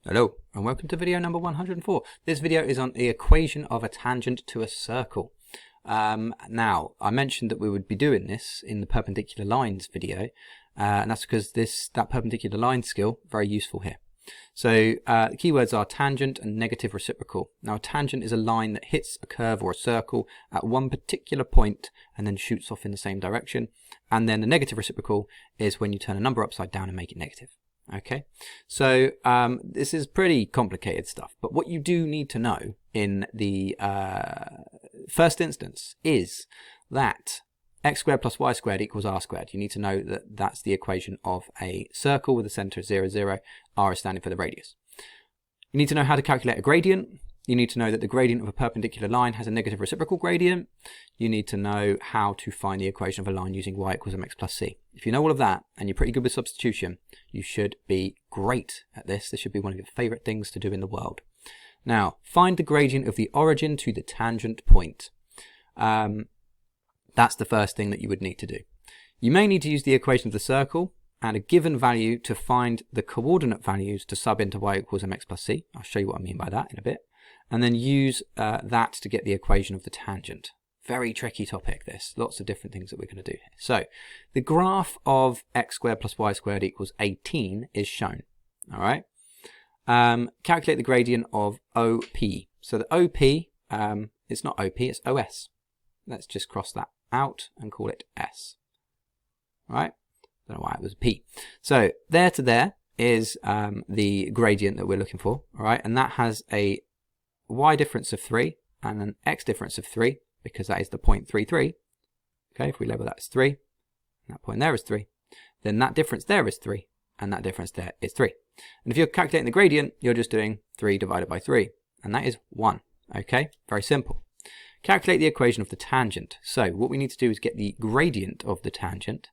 Hello and welcome to video number 104. This video is on the equation of a tangent to a circle. Now, I mentioned that we would be doing this in the perpendicular lines video, and that's because that perpendicular line skill very useful here. So the keywords are tangent and negative reciprocal. Now, a tangent is a line that hits a curve or a circle at one particular point and then shoots off in the same direction. And then the negative reciprocal is when you turn a number upside down and make it negative. Okay, so this is pretty complicated stuff, but what you do need to know in the first instance is that x squared plus y squared equals r squared. You need to know that that's the equation of a circle with a center of 0, 0. R is standing for the radius. You need to know how to calculate a gradient. You need to know that the gradient of a perpendicular line has a negative reciprocal gradient. You need to know how to find the equation of a line using y equals mx plus c. If you know all of that and you're pretty good with substitution, you should be great at this. This should be one of your favorite things to do in the world. Now, find the gradient of the origin to the tangent point. That's the first thing that you would need to do. You may need to use the equation of the circle and a given value to find the coordinate values to sub into y equals mx plus c. I'll show you what I mean by that in a bit. And then use that to get the equation of the tangent. Very tricky topic, this. Lots of different things that we're going to do here. So, the graph of x squared plus y squared equals 18 is shown. All right. Calculate the gradient of OP. So the OP, it's not OP, it's OS. Let's just cross that out and call it S. All right. Don't know why it was P. So there to there is the gradient that we're looking for. All right, and that has a y difference of 3 and an x difference of 3, because that is the point 3, 3. Okay, if we label that as 3, and that point there is 3, then that difference there is 3, and that difference there is 3. And if you're calculating the gradient, you're just doing 3 divided by 3, and that is 1. Okay, very simple. Calculate the equation of the tangent. So what we need to do is get the gradient of the tangent.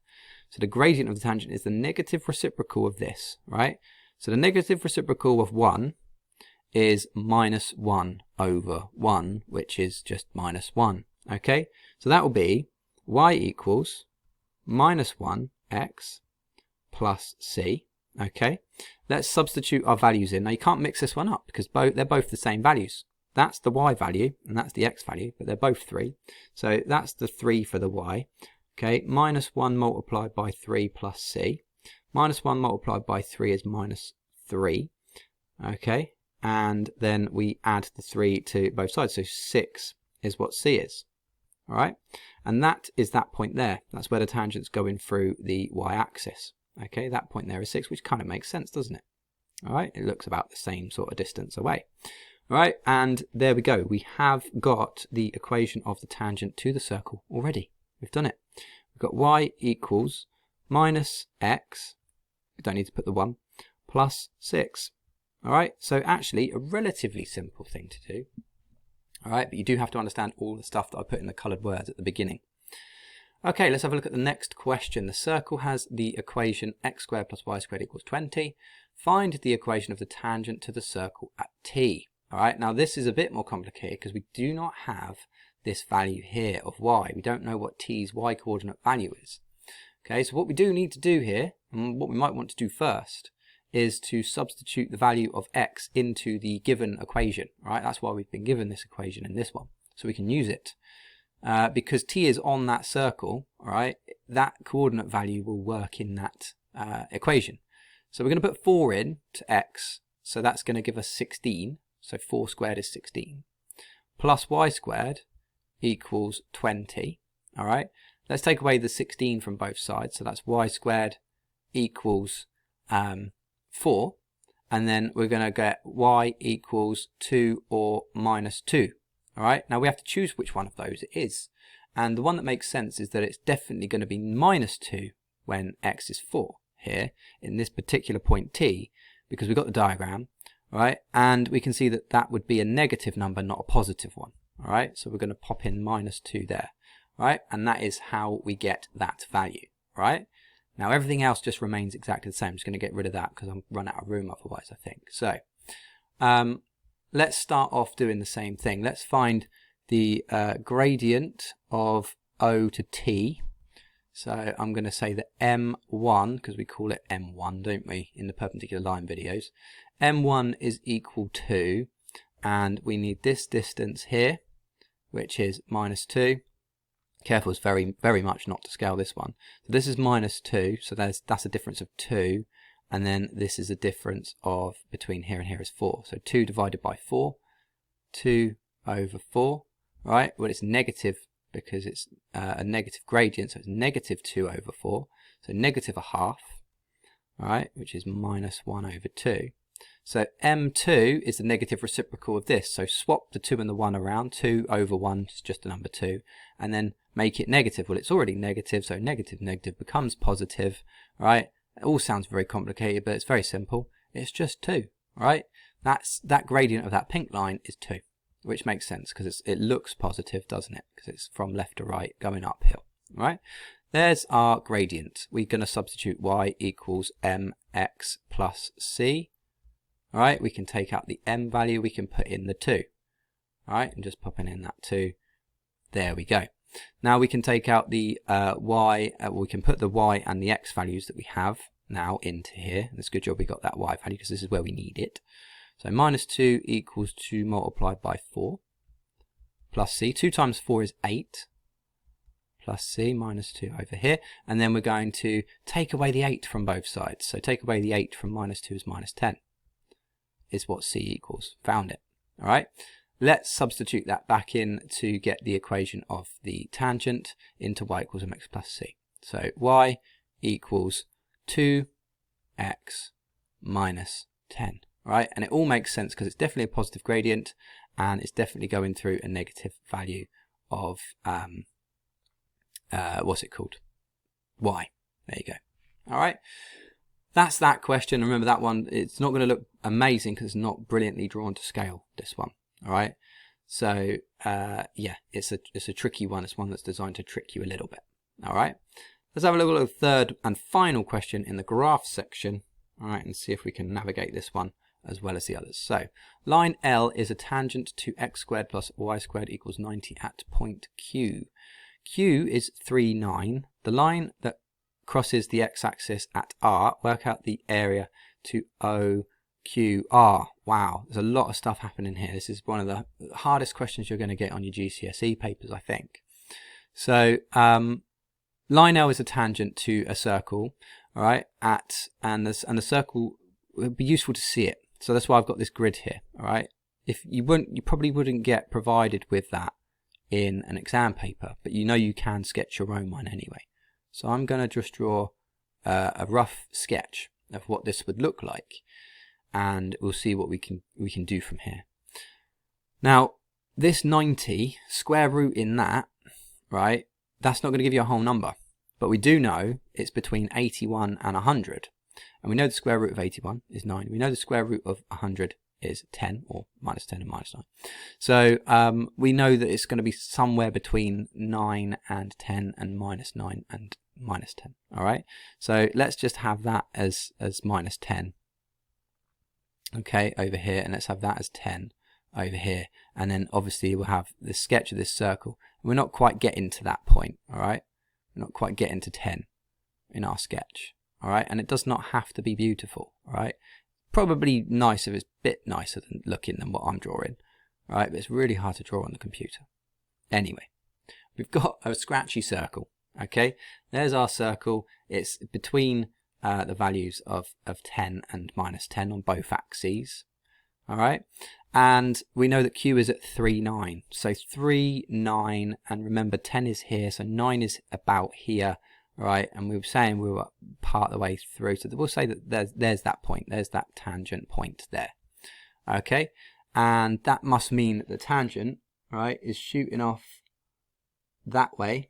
So the gradient of the tangent is the negative reciprocal of this, right? So the negative reciprocal of 1 is minus 1 over 1, which is just minus 1. Okay, so that will be y equals minus 1 x plus c. Okay, let's substitute our values in. Now you can't mix this one up because they're both the same values. That's the y value and that's the x value, but they're both 3. So that's the 3 for the y. Okay, minus 1 multiplied by 3 plus c. Minus 1 multiplied by 3 is minus 3. Okay, and then we add the 3 to both sides, so 6 is what c is. All right, and that is that point there. That's where the tangent's going through the y-axis. Okay, that point there is 6, which kind of makes sense, doesn't it? All right, it looks about the same sort of distance away. All right, and there we go. We have got the equation of the tangent to the circle already. We've done it. We've got y equals minus x, we don't need to put the 1, plus 6. All right, so actually a relatively simple thing to do. All right, but you do have to understand all the stuff that I put in the coloured words at the beginning. Okay, let's have a look at the next question. The circle has the equation x squared plus y squared equals 20. Find the equation of the tangent to the circle at t. All right, now this is a bit more complicated because we do not have this value here of y. We don't know what t's y coordinate value is. Okay, so what we do need to do here, and what we might want to do first, is to substitute the value of x into the given equation. Right, that's why we've been given this equation in this one, so we can use it. Because t is on that circle, all right, that coordinate value will work in that equation. So we're going to put 4 in to x, so that's going to give us 16. So 4 squared is 16. Plus y squared equals 20. All right, let's take away the 16 from both sides. So that's y squared equals 4. And then we're going to get y equals 2 or minus 2. All right, now we have to choose which one of those it is. And the one that makes sense is that it's definitely going to be minus 2 when x is 4 here in this particular point t, because we've got the diagram. All right, and we can see that that would be a negative number, not a positive one. All right, so we're going to pop in minus 2 there. All right, and that is how we get that value. All right, now everything else just remains exactly the same. I'm just going to get rid of that because I'm run out of room otherwise, I think. So let's start off doing the same thing. Let's find the gradient of O to T. So I'm going to say that M1, because we call it M1, don't we, in the perpendicular line videos. M1 is equal to, and we need this distance here, which is -2. Careful, it's very much not to scale this one. So this is -2, so that's a difference of 2, and then this is a difference of between here and here is 4. So 2 divided by 4, 2 over 4, right? Well, it's negative because it's a negative gradient, so it's -2 over 4, so -1/2, right, which is -1 over 2. So M2 is the negative reciprocal of this, so swap the 2 and the 1 around, 2 over 1 is just the number 2, and then make it negative. Well, it's already negative, so negative becomes positive, right? It all sounds very complicated, but it's very simple. It's just 2, right? That gradient of that pink line is 2, which makes sense because it looks positive, doesn't it? Because it's from left to right going uphill, right? There's our gradient. We're going to substitute y equals mx plus c. All right, we can take out the m value, we can put in the 2. All right, and just popping in that 2. There we go. Now we can take out the y, we can put the y and the x values that we have now into here. And it's a good job we got that y value because this is where we need it. So -2 equals 2 multiplied by 4 plus c. 2 times 4 is 8 plus c -2 over here. And then we're going to take away the 8 from both sides. So take away the 8 from -2 is -10. Is what c equals. Found it. All right. Let's substitute that back in to get the equation of the tangent into y equals mx plus c. So y equals 2x minus 10. All right. And it all makes sense because it's definitely a positive gradient and it's definitely going through a negative value of what's it called? Y. There you go. All right. That's that question. Remember that one, it's not going to look amazing because it's not brilliantly drawn to scale, this one. All right. So, yeah, it's a tricky one. It's one that's designed to trick you a little bit. All right. Let's have a look at the third and final question in the graph section. All right. And see if we can navigate this one as well as the others. So, line L is a tangent to x squared plus y squared equals 90 at point Q. Q is 3, 9. The line that crosses the x-axis at R, work out the area to OQR. Wow, there's a lot of stuff happening here. This is one of the hardest questions you're going to get on your GCSE papers, I think. So, line L is a tangent to a circle, all right, and the circle, it would be useful to see it. So that's why I've got this grid here, all right. If you probably wouldn't get provided with that in an exam paper, but you know you can sketch your own one anyway. So I'm going to just draw a rough sketch of what this would look like, and we'll see what we can do from here. Now, this 90, square root in that, right, that's not going to give you a whole number, but we do know it's between 81 and 100, and we know the square root of 81 is 9. We know the square root of 100 is 10, or -10 and -9. So we know that it's going to be somewhere between 9 and 10 and -9 and -10. All right. So let's just have that as -10. Okay, over here, and let's have that as 10 over here, and then obviously we'll have the sketch of this circle. We're not quite getting to that point. All right. We're not quite getting to 10 in our sketch. All right, and it does not have to be beautiful. All right. Probably nice if it's a bit nicer than looking than what I'm drawing, right? But it's really hard to draw on the computer. Anyway, we've got a scratchy circle, okay? There's our circle. It's between the values of 10 and -10 on both axes, all right? And we know that Q is at 3, 9. So 3, 9, and remember 10 is here, so 9 is about here. Right, and we were saying we were part of the way through, so we'll say that there's that point, there's that tangent point there. Okay, and that must mean that the tangent, right, is shooting off that way,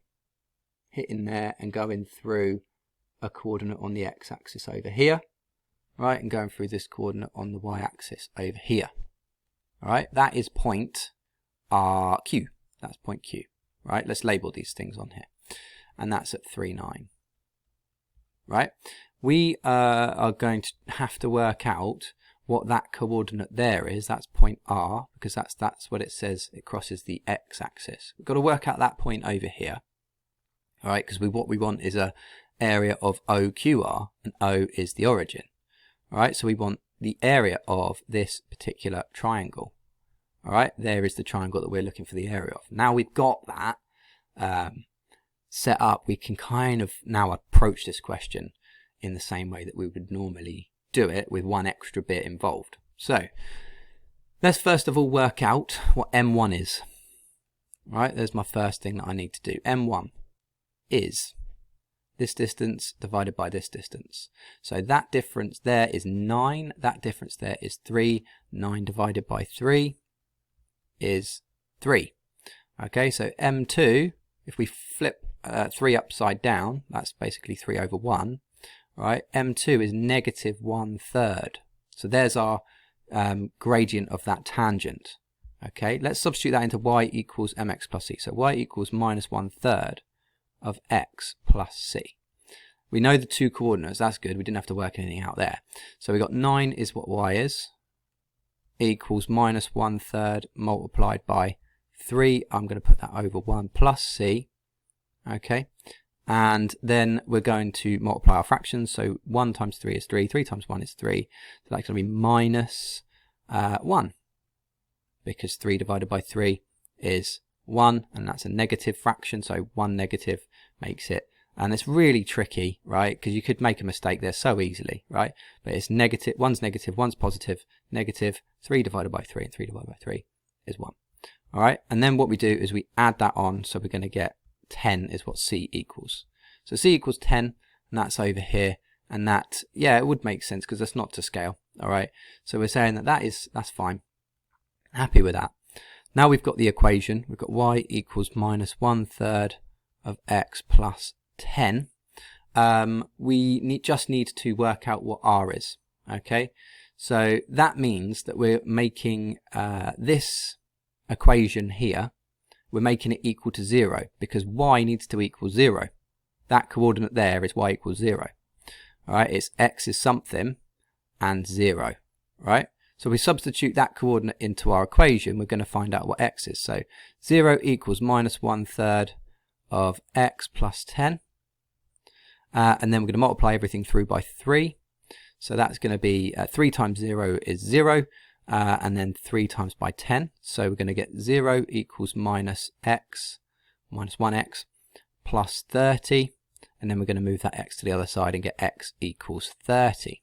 hitting there, and going through a coordinate on the x-axis over here, right, and going through this coordinate on the y-axis over here. All right, that is point RQ. That's point Q. Right, let's label these things on here. And that's at 3, 9. Right? We are going to have to work out what that coordinate there is. That's point R, because that's what it says. It crosses the x-axis. We've got to work out that point over here. All right, because what we want is a area of OQR, and O is the origin. All right, so we want the area of this particular triangle. All right, there is the triangle that we're looking for the area of. Now we've got that set up, we can kind of now approach this question in the same way that we would normally do it, with one extra bit involved. So let's first of all work out what M1 is. Right, there's my first thing that I need to do. M1 is this distance divided by this distance. So that difference there is 9, that difference there is 3. 9 divided by 3 is 3. Okay, so M2, if we flip 3 upside down, that's basically 3 over 1. Right, M2 is negative 1/3. So there's our gradient of that tangent. Okay, let's substitute that into y equals mx plus c. So y equals minus 1/3 of x plus c. We know the two coordinates, that's good, we didn't have to work anything out there. So we got 9 is what y is, equals minus 1/3 multiplied by 3. I'm going to put that over 1 plus c. Okay, and then we're going to multiply our fractions. So 1 times 3 is 3, 3 times 1 is 3. So that's going to be minus 1, because 3 divided by 3 is 1, and that's a negative fraction, so 1 negative makes it. And it's really tricky, right, because you could make a mistake there so easily, right? But it's negative, 1's negative, 1's positive, negative, 3 divided by 3, and 3 divided by 3 is 1. All right, and then what we do is we add that on, so we're going to get 10 is what c equals. So c equals 10, and that's over here, and that, yeah, it would make sense because that's not to scale. All right, so we're saying that that's fine. Happy with that. Now we've got the equation. We've got y equals minus 1/3 of x plus 10. We just need to work out what r is. Okay, so that means that we're making this equation here, we're making it equal to 0, because y needs to equal 0. That coordinate there is y equals 0. All right, it's x is something and 0. Right, so we substitute that coordinate into our equation, we're going to find out what x is. So 0 equals minus 1/3 of x plus 10. And then we're going to multiply everything through by 3. So that's going to be 3 times 0 is 0. And then 3 times by 10. So we're going to get 0 equals minus x, minus 1x, plus 30. And then we're going to move that x to the other side and get x equals 30.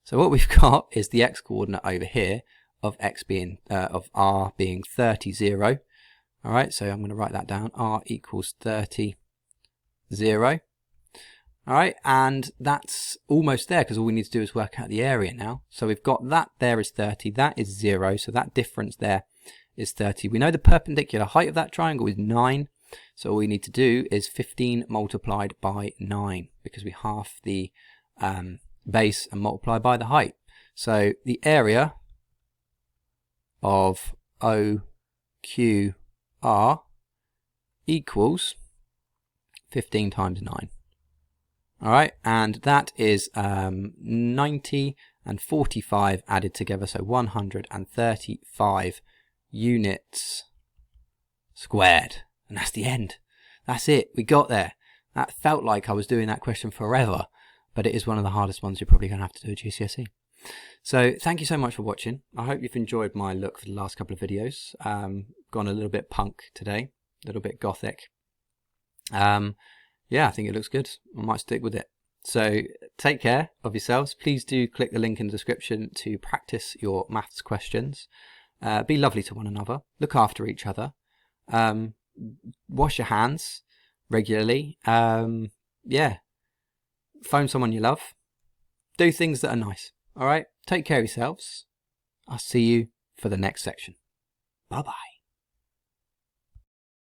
So what we've got is the x coordinate over here of x being, of r being 30, 0. All right, so I'm going to write that down. R equals 30, 0. All right, and that's almost there because all we need to do is work out the area now. So we've got that there is 30, that is 0, so that difference there is 30. We know the perpendicular height of that triangle is 9, so all we need to do is 15 multiplied by 9 because we half the base and multiply by the height. So the area of OQR equals 15 times 9. All right, and that is 90 and 45 added together, so 135 units squared. And that's the end. That's it. We got there. That felt like I was doing that question forever, but it is one of the hardest ones you're probably going to have to do at GCSE. So thank you so much for watching. I hope you've enjoyed my look for the last couple of videos. Gone a little bit punk today, a little bit gothic. Yeah, I think it looks good. I might stick with it. So take care of yourselves. Please do click the link in the description to practice your maths questions. Be lovely to one another. Look after each other. Wash your hands regularly. Yeah. Phone someone you love. Do things that are nice. All right. Take care of yourselves. I'll see you for the next section. Bye-bye.